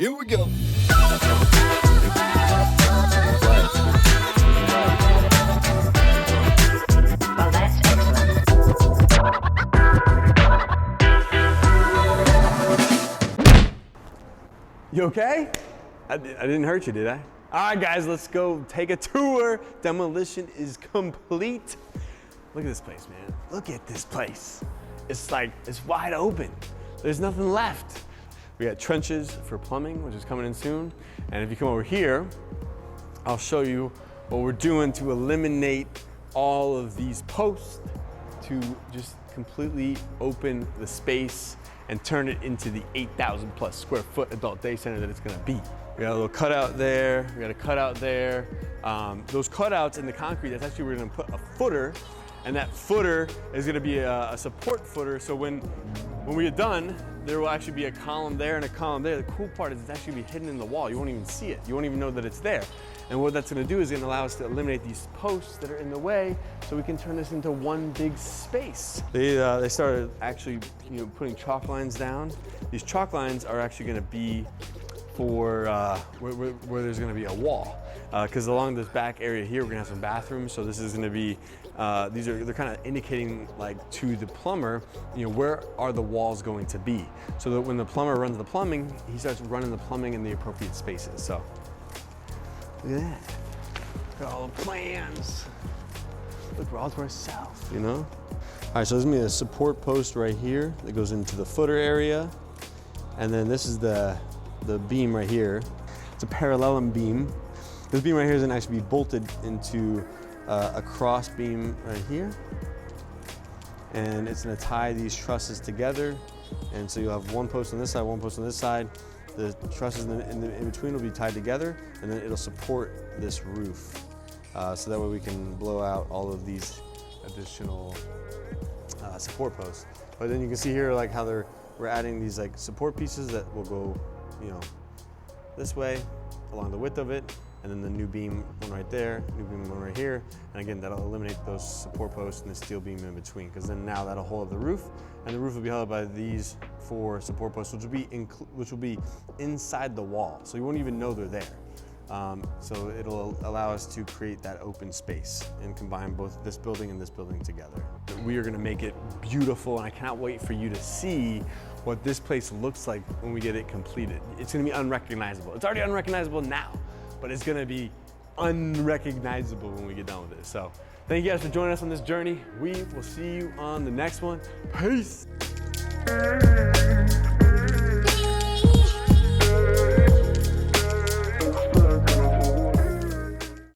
Here we go. Well, that's excellent. You okay? I didn't hurt you, did I? All right, guys, let's go take a tour. Demolition is complete. Look at this place, man. Look at this place. It's wide open. There's nothing left. We got trenches for plumbing, which is coming in soon. And if you come over here, I'll show you what we're doing to eliminate all of these posts to just completely open the space and turn it into the 8,000 plus square foot adult day center that it's gonna be. We got a little cutout there, we got a cutout there. Those cutouts in the concrete, that's actually, we're gonna put a footer, and that footer is gonna be a support footer, so when we get done, there will actually be a column there and a column there. The cool part is it's actually gonna be hidden in the wall. You won't even see it. You won't even know that it's there. And what that's gonna do is gonna allow us to eliminate these posts that are in the way so we can turn this into one big space. They started actually putting chalk lines down. These chalk lines are actually gonna be for where there's gonna be a wall. Because along this back area here, we're gonna have some bathrooms. So this is gonna be, they're kind of indicating like to the plumber, where are the walls going to be? So that when the plumber runs the plumbing, he starts running the plumbing in the appropriate spaces. So look at that. Look at all the plans. Look, we're all to ourselves, All right, so there's gonna be a support post right here that goes into the footer area. And then this is the beam right here. It's a parallelum beam. This beam right here is gonna actually be bolted into a cross beam right here. And it's gonna tie these trusses together. And so you'll have one post on this side, one post on this side. The trusses in between will be tied together, and then it'll support this roof. So that way we can blow out all of these additional support posts. But then you can see here like how we're adding these like support pieces that will go, this way along the width of it, and then the new beam one right there, new beam one right here. And again, that'll eliminate those support posts and the steel beam in between, because then now that'll hold up the roof, and the roof will be held by these 4 support posts, which will be inside the wall. So you won't even know they're there. So it'll allow us to create that open space and combine both this building and this building together. We are gonna make it beautiful, and I cannot wait for you to see what this place looks like when we get it completed. It's gonna be unrecognizable. It's already unrecognizable now, but it's gonna be unrecognizable when we get done with it. So thank you guys for joining us on this journey. We will see you on the next one. Peace.